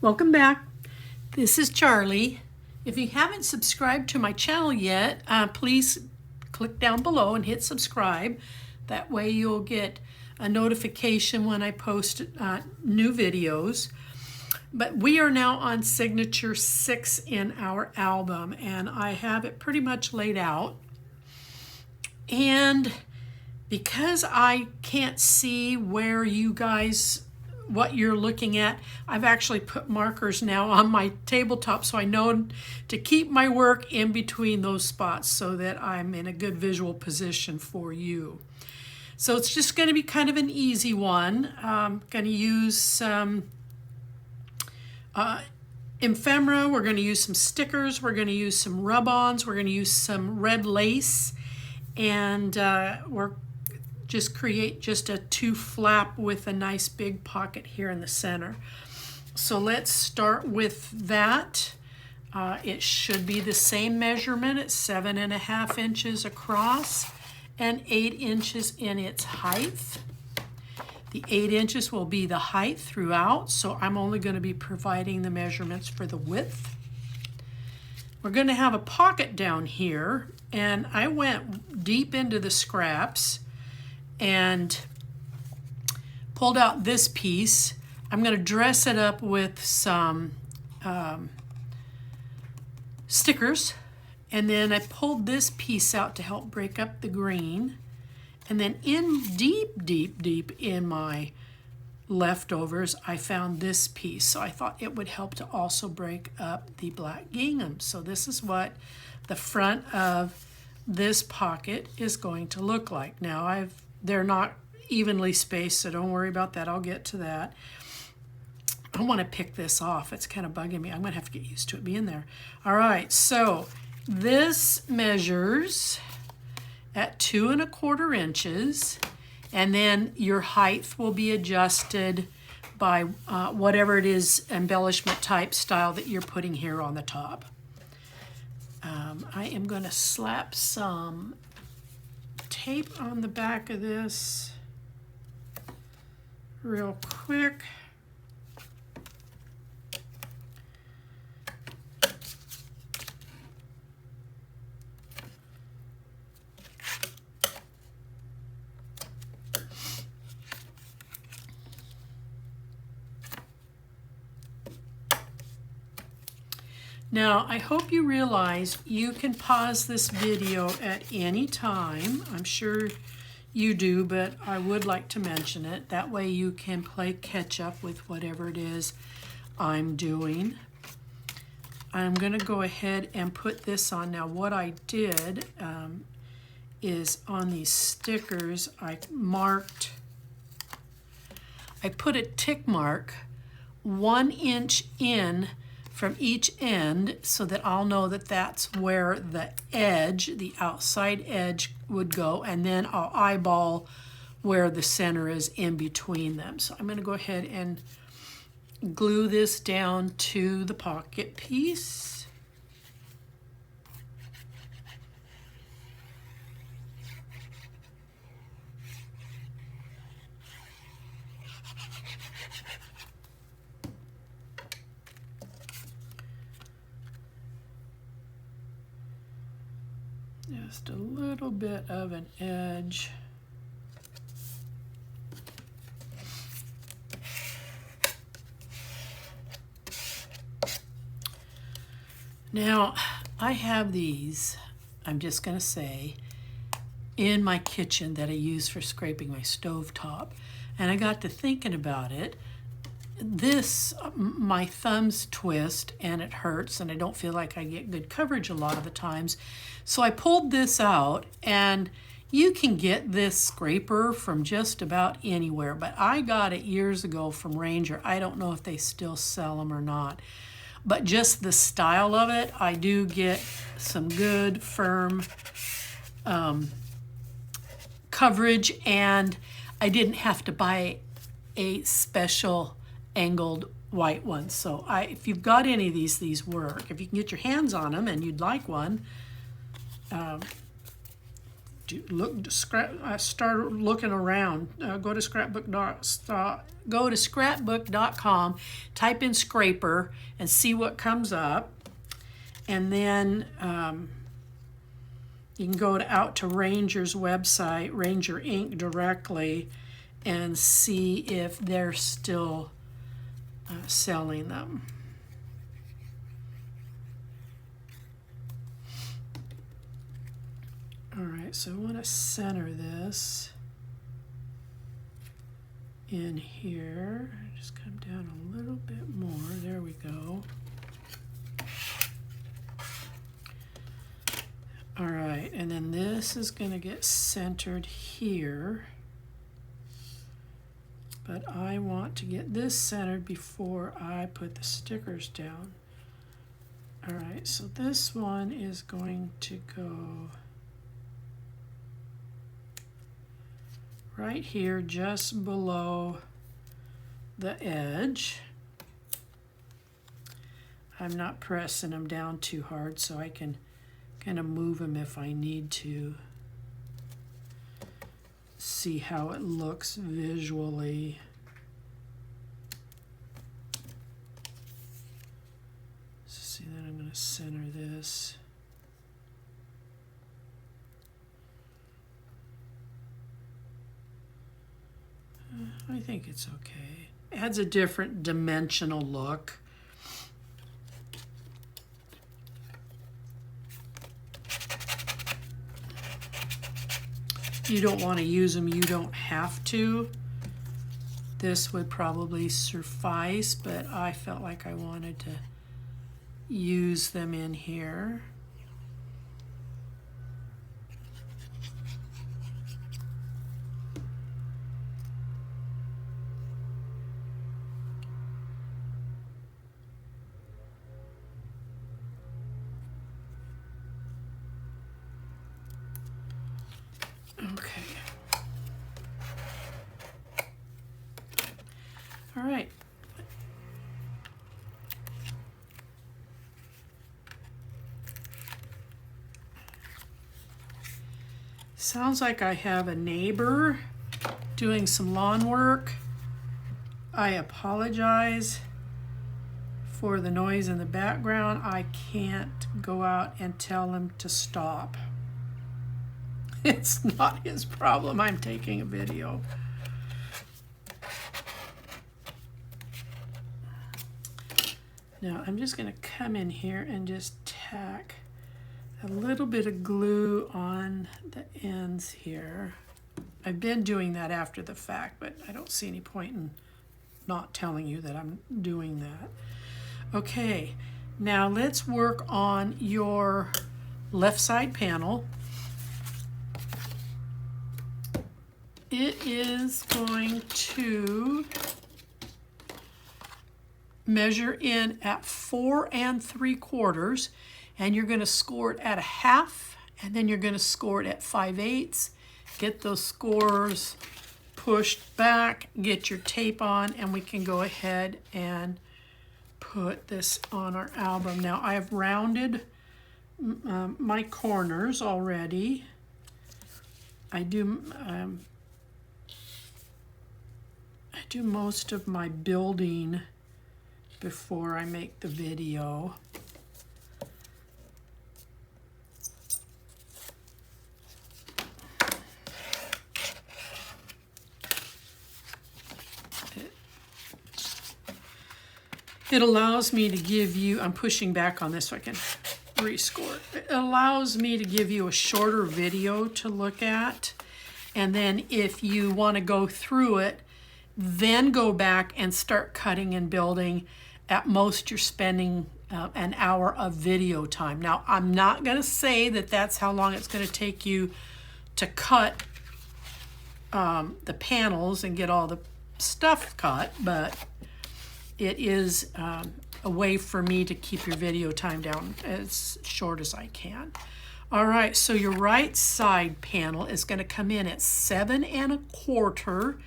Welcome back. This is Charlie. If you haven't subscribed to my channel yet, please click down below and hit subscribe. That way you'll get a notification when I post new videos. But we are now on signature 6 in our album, and I have it pretty much laid out. And because I can't see where you guys, what you're looking at, I've actually put markers now on my tabletop so I know to keep my work in between those spots so that I'm in a good visual position for you. So it's just going to be kind of an easy one. I'm going to use some ephemera, we're going to use some stickers, we're going to use some rub-ons, we're going to use some red lace, and we're just create just a 2 flap with a nice big pocket here in the center. So let's start with that. It should be the same measurement at 7.5 inches across and 8 inches in its height. The 8 inches will be the height throughout, so I'm only going to be providing the measurements for the width. We're going to have a pocket down here, and I went deep into the scraps and pulled out this piece. I'm going to dress it up with some stickers, and then I pulled this piece out to help break up the green. And then in deep in my leftovers, I found this piece. So I thought it would help to also break up the black gingham. So this is what the front of this pocket is going to look like. Now they're not evenly spaced, so don't worry about that. I'll get to that. I want to pick this off. It's kind of bugging me. I'm going to have to get used to it being there. All right, so this measures at 2¼ inches, and then your height will be adjusted by whatever it is, embellishment type style that you're putting here on the top. I am going to slap some tape on the back of this real quick. Now, I hope you realize you can pause this video at any time. I'm sure you do, but I would like to mention it. That way you can play catch up with whatever it is I'm doing. I'm going to go ahead and put this on. Now, what I did is on these stickers, I put a tick mark 1 inch in from each end so that I'll know that that's where the edge, the outside edge would go, and then I'll eyeball where the center is in between them. So I'm going to go ahead and glue this down to the pocket piece. Just a little bit of an edge. Now, I have these, I'm just going to say, in my kitchen that I use for scraping my stovetop. And I got to thinking about it. My thumbs twist and it hurts, and I don't feel like I get good coverage a lot of the times. So I pulled this out, and you can get this scraper from just about anywhere, but I got it years ago from Ranger. I don't know if they still sell them or not, but just the style of it, I do get some good firm coverage, and I didn't have to buy a special angled white one. So if you've got any of these work. If you can get your hands on them and you'd like one, start looking around. Go to scrapbook.com, type in scraper, and see what comes up. And then you can go out to Ranger's website, Ranger Inc. directly, and see if they're still selling them. All right, so I want to center this in here. Just come down a little bit more. There we go. All right, and then this is going to get centered here. But I want to get this centered before I put the stickers down. All right, so this one is going to go right here, just below the edge. I'm not pressing them down too hard, so I can kind of move them if I need to. See how it looks visually. So see, then I'm going to center this. I think it's okay. It adds a different dimensional look. If you don't want to use them, you don't have to. This would probably suffice, but I felt like I wanted to use them in here. Okay. All right. Sounds like I have a neighbor doing some lawn work. I apologize for the noise in the background. I can't go out and tell him to stop. It's not his problem. I'm taking a video. Now I'm just going to come in here and just tack a little bit of glue on the ends here. I've been doing that after the fact, but I don't see any point in not telling you that I'm doing that. Okay, now let's work on your left side panel. It is going to measure in at 4 3/4, and you're going to score it at 1/2, and then you're going to score it at 5/8. Get those scores pushed back, get your tape on, and we can go ahead and put this on our album. Now I have rounded my corners already. I do most of my building before I make the video. It allows me to give you, I'm pushing back on this so I can rescore it. It allows me to give you a shorter video to look at. And then if you want to go through it, then go back and start cutting and building. At most, you're spending an hour of video time. Now, I'm not going to say that that's how long it's going to take you to cut the panels and get all the stuff cut, but it is a way for me to keep your video time down as short as I can. All right, so your right side panel is going to come in at 7 1/4.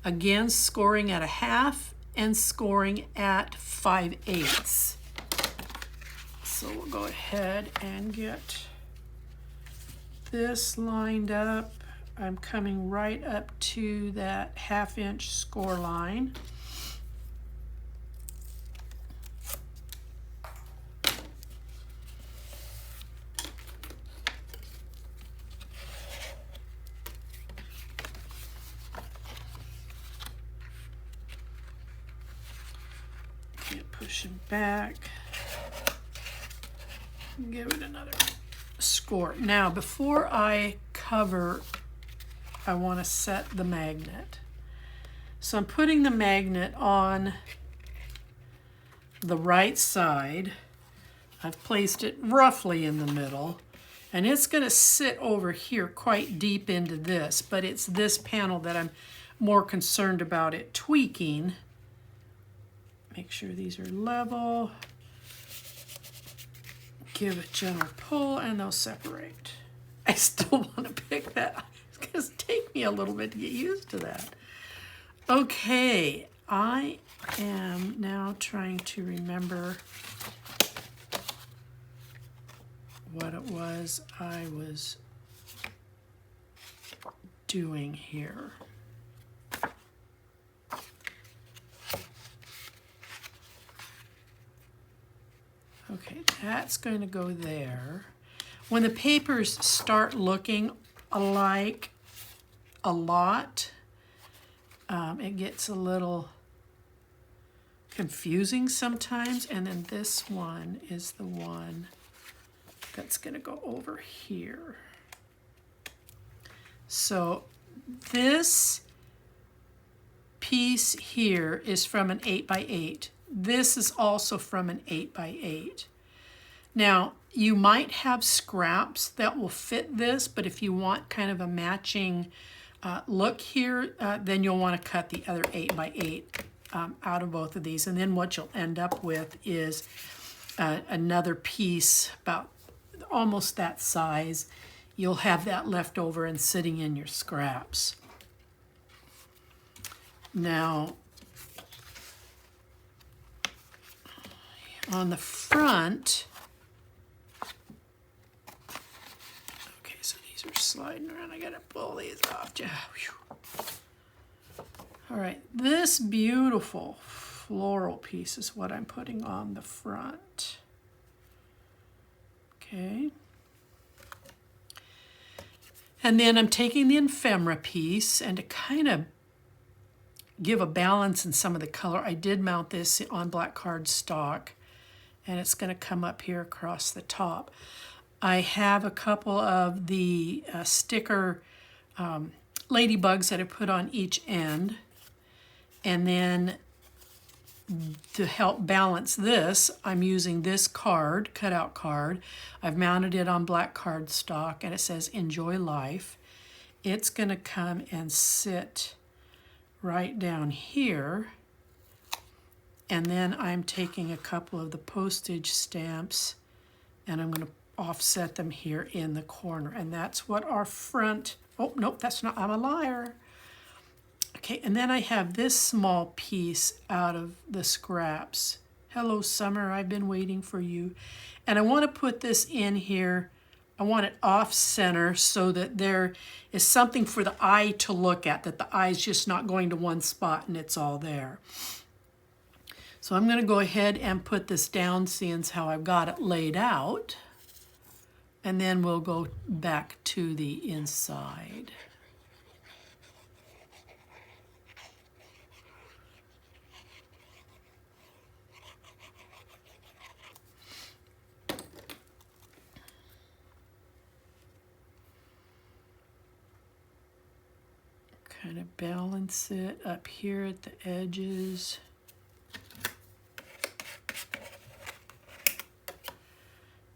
Again, scoring at 1/2 and scoring at 5/8. So we'll go ahead and get this lined up, I'm coming right up to that 1/2 inch score line. Push it back. Give it another score. Now, before I cover, I want to set the magnet. So I'm putting the magnet on the right side. I've placed it roughly in the middle, and it's going to sit over here quite deep into this, but it's this panel that I'm more concerned about it tweaking. Make sure these are level. Give a gentle pull and they'll separate. I still want to pick that. It's going to take me a little bit to get used to that. Okay, I am now trying to remember what it was I was doing here. Okay, that's going to go there. When the papers start looking alike a lot, it gets a little confusing sometimes. And then this one is the one that's going to go over here. So this piece here is from an 8x8. This is also from an 8x8. Now, you might have scraps that will fit this, but if you want kind of a matching look here, then you'll want to cut the other 8x8 out of both of these. And then what you'll end up with is another piece about almost that size. You'll have that left over and sitting in your scraps. Now, on the front, okay, so these are sliding around. I gotta pull these off. All right, this beautiful floral piece is what I'm putting on the front. Okay. And then I'm taking the ephemera piece, and to kind of give a balance in some of the color, I did mount this on black cardstock, and it's going to come up here across the top. I have a couple of the sticker ladybugs that I put on each end, and then to help balance this, I'm using this card, cutout card. I've mounted it on black cardstock, and it says Enjoy Life. It's going to come and sit right down here. And then I'm taking a couple of the postage stamps, and I'm going to offset them here in the corner. And that's what our front, oh, nope, that's not, I'm a liar. Okay, and then I have this small piece out of the scraps. Hello, summer, I've been waiting for you. And I want to put this in here. I want it off center so that there is something for the eye to look at, that the eye's just not going to one spot and it's all there. So I'm going to go ahead and put this down, seeing how I've got it laid out. And then we'll go back to the inside. Kind of balance it up here at the edges.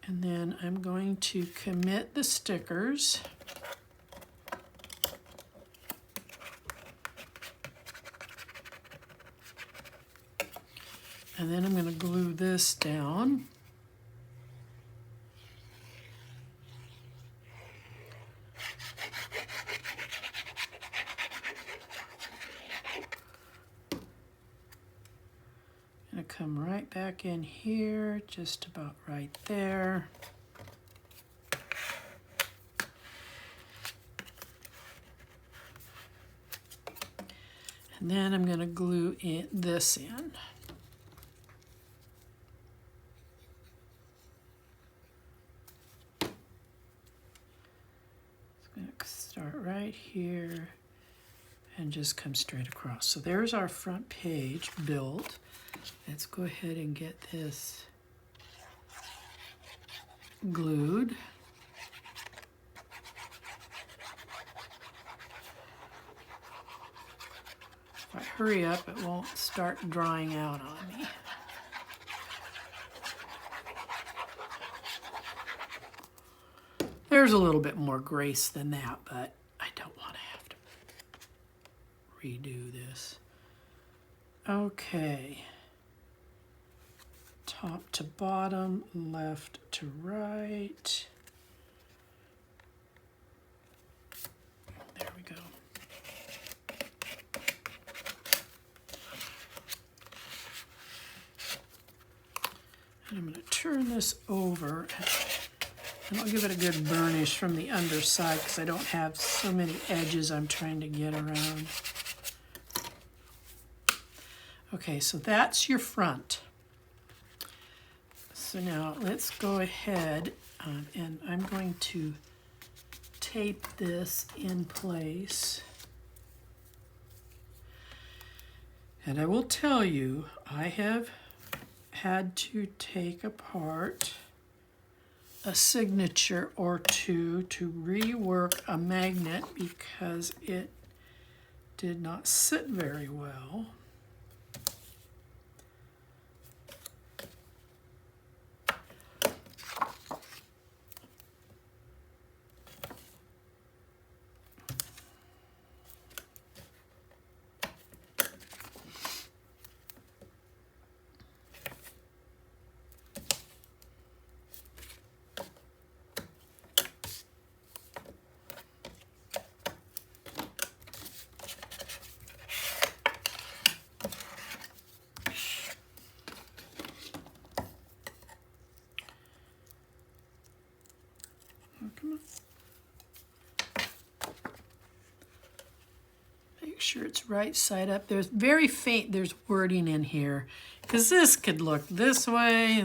And then I'm going to commit the stickers. And then I'm going to glue this down. Gonna come right back in here, just about right there. And then I'm going to glue this in. It's going to start right here and just come straight across. So there's our front page built. Let's go ahead and get this glued. If I hurry up, it won't start drying out on me. There's a little bit more grace than that, but I don't want to have to redo this. Okay. Top to bottom, left to right. There we go. And I'm going to turn this over and I'll give it a good burnish from the underside because I don't have so many edges I'm trying to get around. Okay, so that's your front. So now let's go ahead and I'm going to tape this in place. And I will tell you, I have had to take apart a signature or two to rework a magnet because it did not sit very well. Make sure it's right side up. There's very faint, there's wording in here because this could look this way.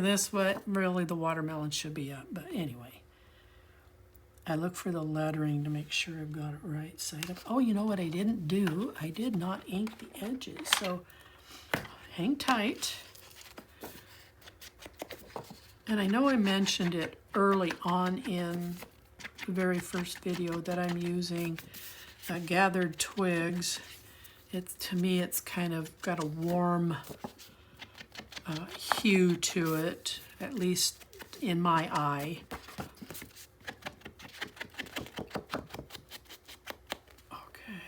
Really the watermelon should be up, but anyway. I look for the lettering to make sure I've got it right side up. Oh, you know what I didn't do? I did not ink the edges, so hang tight. And I know I mentioned it early on in the very first video that I'm using gathered twigs. To me, it's kind of got a warm hue to it, at least in my eye. Okay.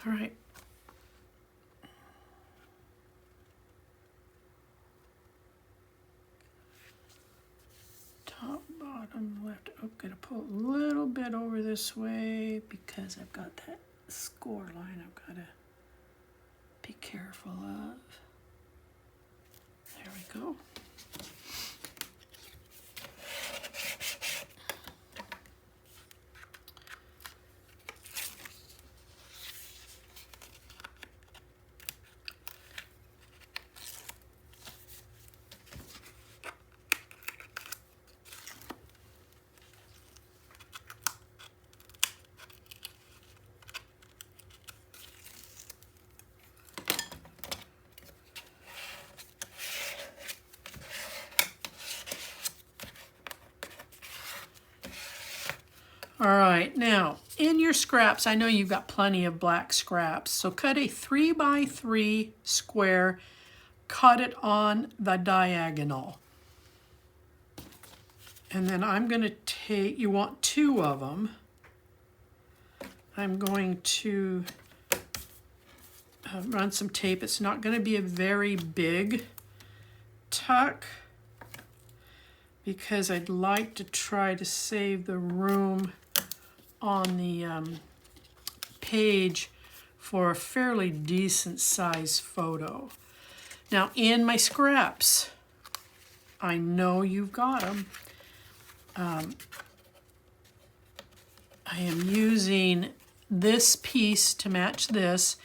All right. Bottom left. I'm going to pull a little bit over this way because I've got that score line I've got to be careful of. There we go. All right, now in your scraps, I know you've got plenty of black scraps, so cut a 3x3 square, cut it on the diagonal. And then I'm going to take, you want 2 of them. I'm going to run some tape. It's not going to be a very big tuck because I'd like to try to save the room on the page for a fairly decent size photo. Now in my scraps, I know you've got them. I am using this piece to match this,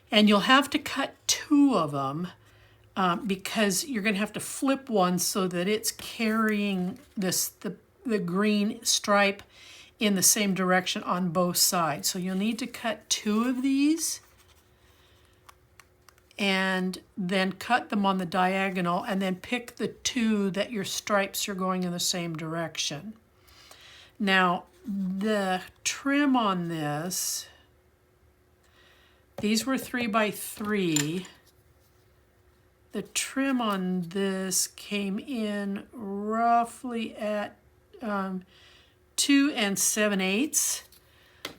and you'll have to cut two of them because you're going to have to flip one so that it's carrying the green stripe in the same direction on both sides. So you'll need to cut two of these and then cut them on the diagonal, and then pick the two that your stripes are going in the same direction. Now, the trim on this, these were 3x3. The trim on this came in roughly at 2 7/8.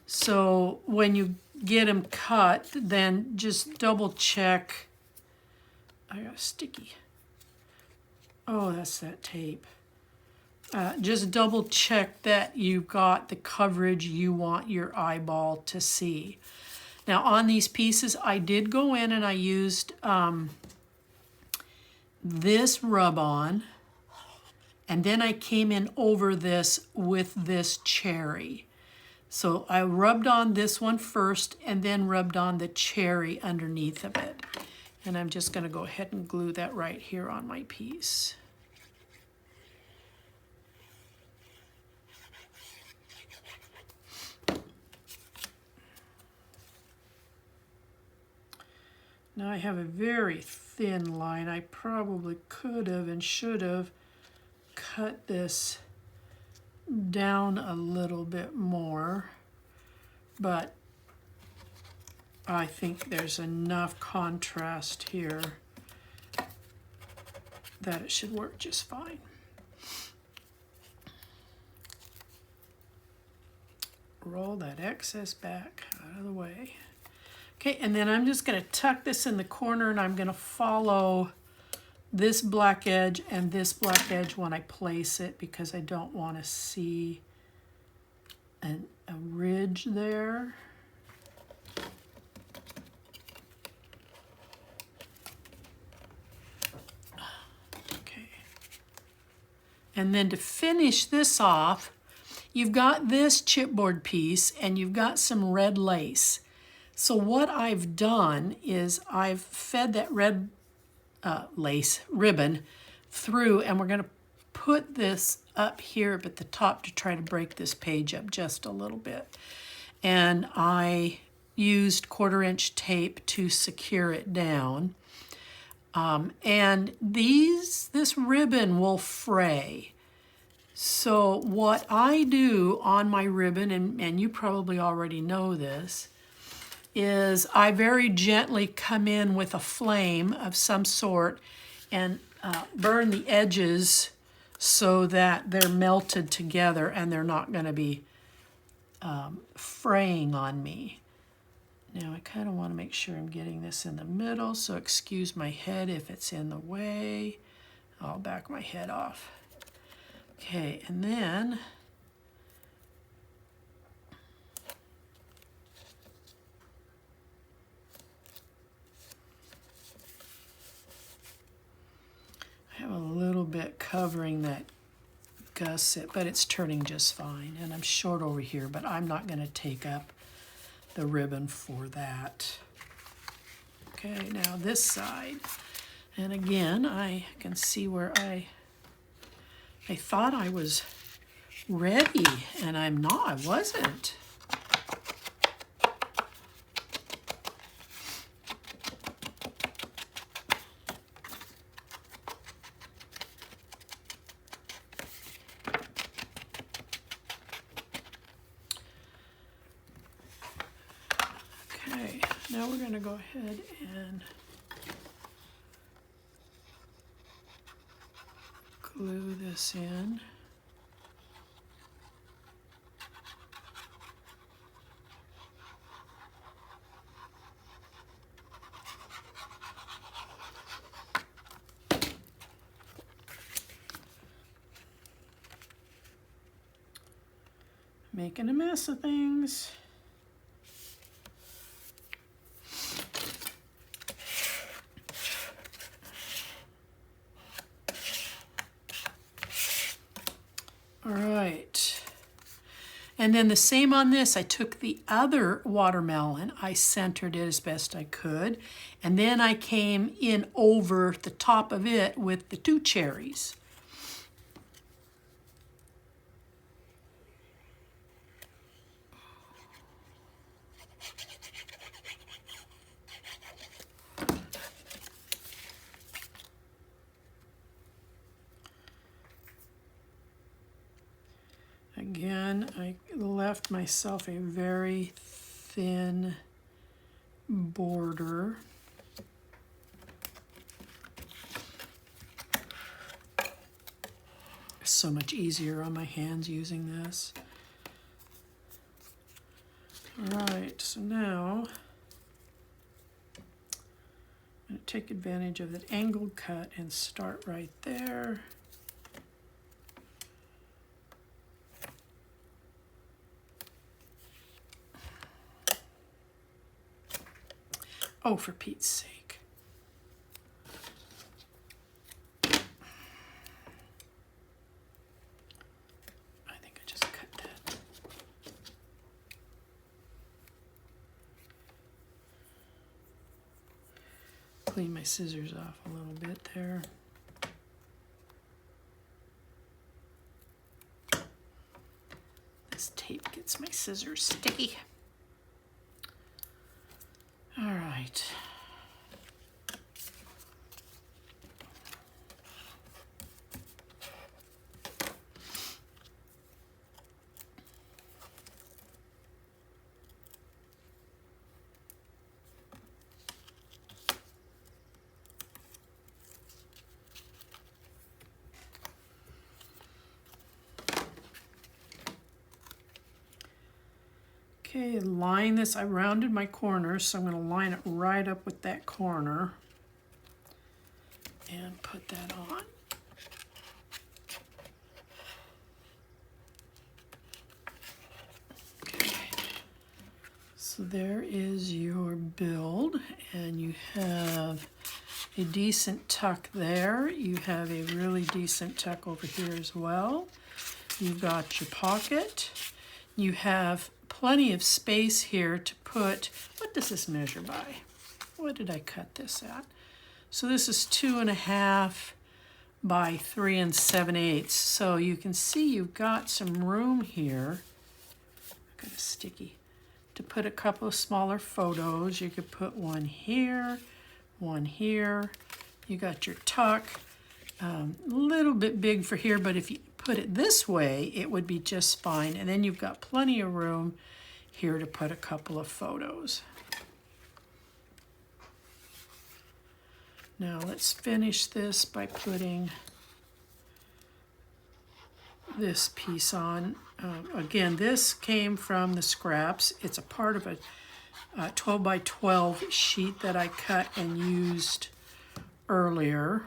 So when you get them cut, then just double check. I got sticky. Oh, that's that tape. Just double check that you've got the coverage you want your eyeball to see. Now on these pieces, I did go in and I used this rub-on, and then I came in over this with this cherry. So I rubbed on this one first and then rubbed on the cherry underneath of it. And I'm just going to go ahead and glue that right here on my piece. Now I have a very thin line. I probably could have and should have cut this down a little bit more, but I think there's enough contrast here that it should work just fine. Roll that excess back out of the way. Okay, and then I'm just going to tuck this in the corner, and I'm going to follow this black edge and this black edge when I place it, because I don't want to see a ridge there. Okay. And then to finish this off, you've got this chipboard piece and you've got some red lace. So what I've done is I've fed that red lace ribbon through, and we're going to put this up here at the top to try to break this page up just a little bit. And I used 1/4" tape to secure it down. And this ribbon will fray. So what I do on my ribbon, and you probably already know this, is I very gently come in with a flame of some sort and burn the edges so that they're melted together and they're not going to be fraying on me. Now I kind of want to make sure I'm getting this in the middle, so excuse my head if it's in the way. I'll back my head off. Okay, and then I have a little bit covering that gusset, but it's turning just fine. And I'm short over here, but I'm not going to take up the ribbon for that. Okay, now this side. And again, I can see where I thought I was ready, and I'm not. I wasn't. Okay, now we're going to go ahead and glue this in. Making a mess of things. All right. And then the same on this, I took the other watermelon, I centered it as best I could, and then I came in over the top of it with the 2 cherries. Again, I left myself a very thin border. It's so much easier on my hands using this. All right, so now I'm going to take advantage of that angled cut and start right there. Oh, for Pete's sake. I think I just cut that. Clean my scissors off a little bit there. This tape gets my scissors sticky. All right. Okay, line this. I rounded my corners, so I'm going to line it right up with that corner and put that on. Okay, so there is your build, and you have a decent tuck there. You have a really decent tuck over here as well. You've got your pocket. You have plenty of space here to put, what does this measure by? What did I cut this at? So this is 2.5 by 3 7/8. So you can see you've got some room here. I've got a sticky to put a couple of smaller photos. You could put one here, one here. You got your tuck, a little bit big for here, but if you put it this way, it would be just fine. And then you've got plenty of room here to put a couple of photos. Now let's finish this by putting this piece on. Again, this came from the scraps. It's a part of a 12 by 12 sheet that I cut and used earlier.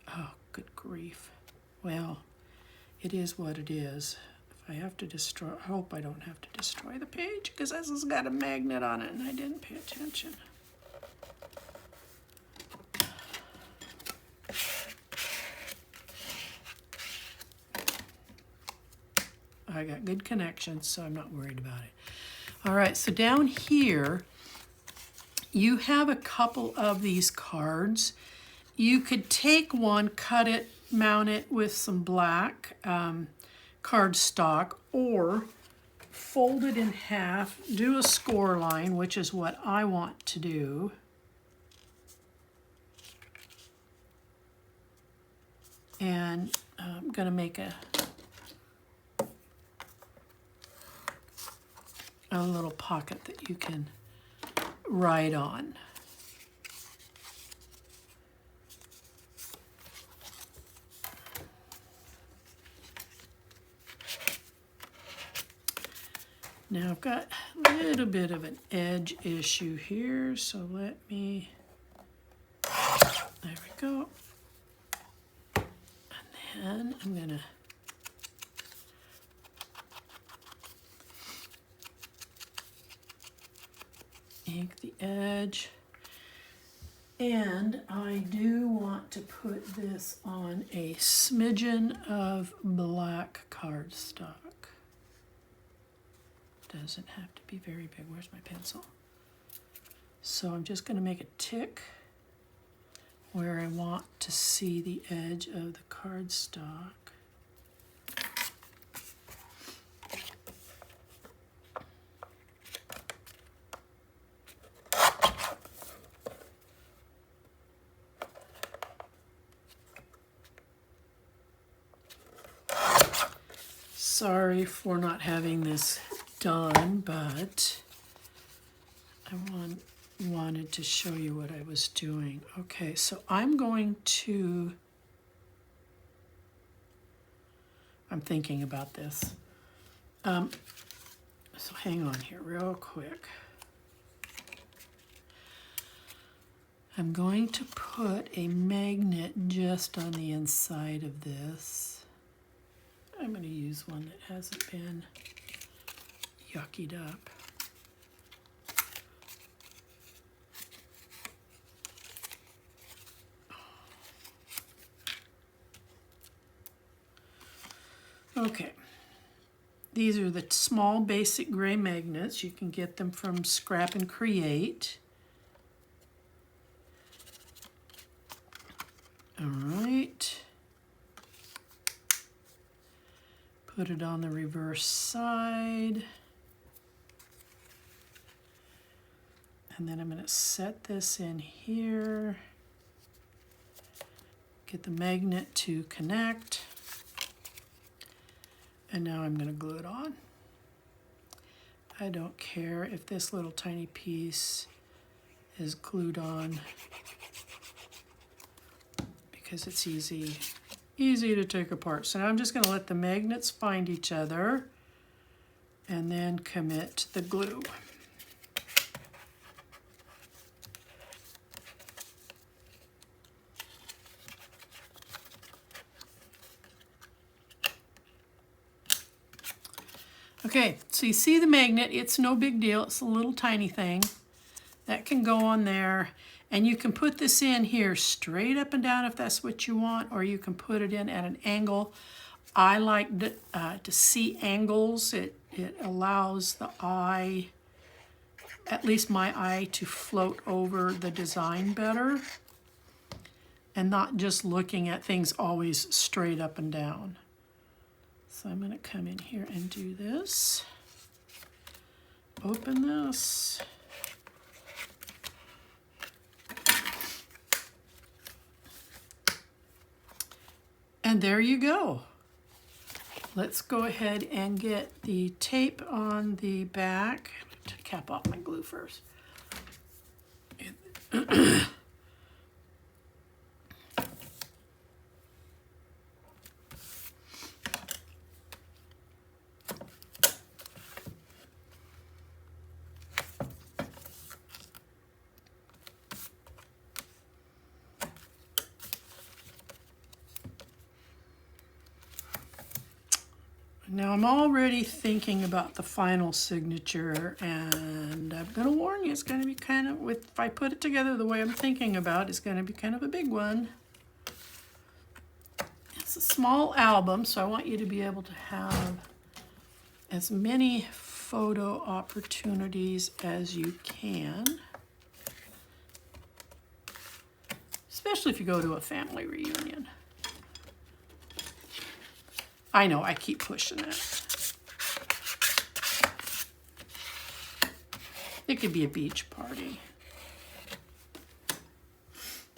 Oh, good grief. Well, it is what it is. If I have to destroy, I hope I don't have to destroy the page, because this has got a magnet on it and I didn't pay attention. I got good connections, so I'm not worried about it. All right, so down here, you have a couple of these cards. You could take one, cut it, mount it with some black cardstock, or fold it in half, do a score line, which is what I want to do. And I'm going to make a little pocket that you can write on. Now I've got a little bit of an edge issue here, so let me, there we go. And then I'm gonna ink the edge. And I do want to put this on a smidgen of black cardstock. doesn't have to be very big. Where's my pencil? So I'm just going to make a tick where I want to see the edge of the cardstock. Sorry for not having this done, but I wanted to show you what I was doing. Okay, so I'm thinking about this. So hang on here real quick. I'm going to put a magnet just on the inside of this. I'm going to use one that hasn't been yuckied up. Okay, these are the small basic gray magnets. You can get them from Scrap and Create. All right. Put it on the reverse side. And then I'm going to set this in here. Get the magnet to connect. And now I'm going to glue it on. I don't care if this little tiny piece is glued on because it's easy to take apart. So now I'm just going to let the magnets find each other and then commit the glue. Okay, so you see the magnet, it's no big deal, it's a little tiny thing that can go on there, and you can put this in here straight up and down if that's what you want, or you can put it in at an angle. I like to see angles. It allows the eye, at least my eye, to float over the design better and not just looking at things always straight up and down. So I'm going to come in here and do this. Open this. And there you go. Let's go ahead and get the tape on the back. To cap off my glue first. Now I'm already thinking about the final signature, and I'm going to warn you, it's going to be kind of, if I put it together the way I'm thinking about, it's going to be kind of a big one. It's a small album, so I want you to be able to have as many photo opportunities as you can, especially if you go to a family reunion. I know, I keep pushing it. It could be a beach party.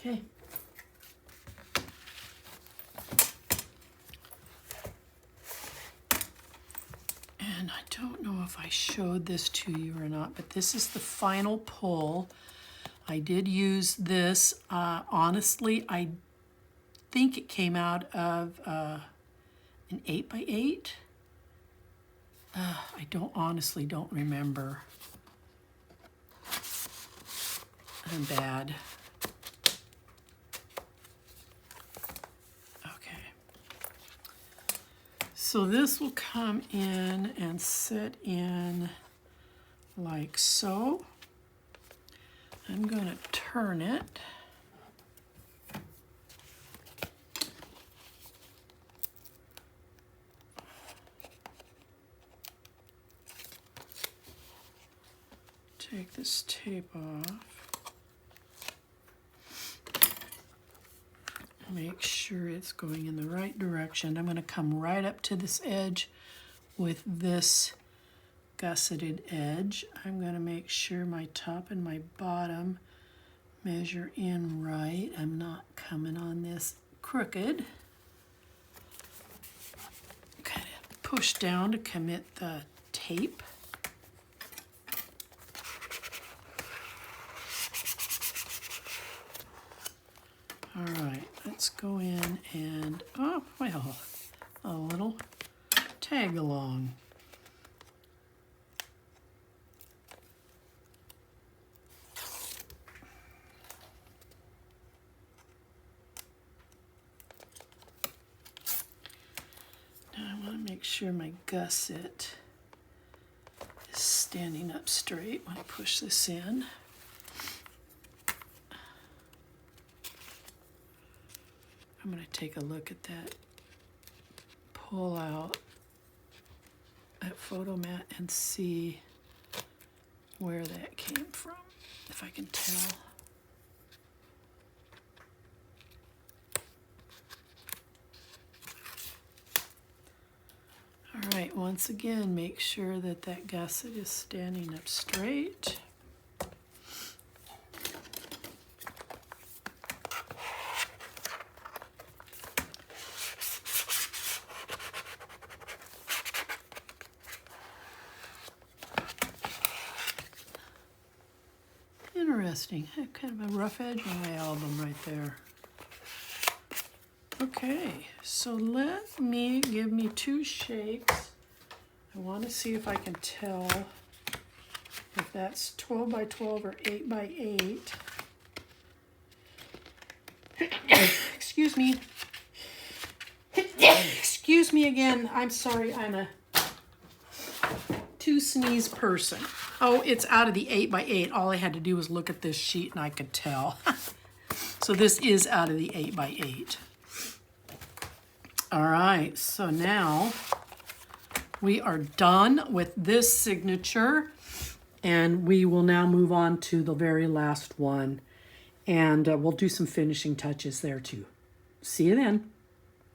Okay. And I don't know if I showed this to you or not, but this is the final pull. I did use this. Honestly, I think it came out of an 8x8. I honestly don't remember. I'm bad. Okay. So this will come in and sit in like so. I'm going to turn it. take this tape off. Make sure it's going in the right direction. I'm going to come right up to this edge with this gusseted edge. I'm going to make sure my top and my bottom measure in right. I'm not coming on this crooked. Kind of push down to commit the tape. All right, let's go in and, oh, well, a little tag along. Now I want to make sure my gusset is standing up straight when I push this in. I'm going to take a look at that, pull out that photo mat and see where that came from, if I can tell. All right, once again, make sure that that gusset is standing up straight. Interesting. Kind of a rough edge on my album right there. Okay, so let me give me 2 shakes. I want to see if I can tell if that's 12 by 12 or 8 by 8. Excuse me. Excuse me again. I'm sorry. I'm a 2 sneeze person. Oh, it's out of the 8 by 8. All I had to do was look at this sheet and I could tell. So this is out of the 8 by 8. All right, so now we are done with this signature, and we will now move on to the very last one, and we'll do some finishing touches there too. See you then.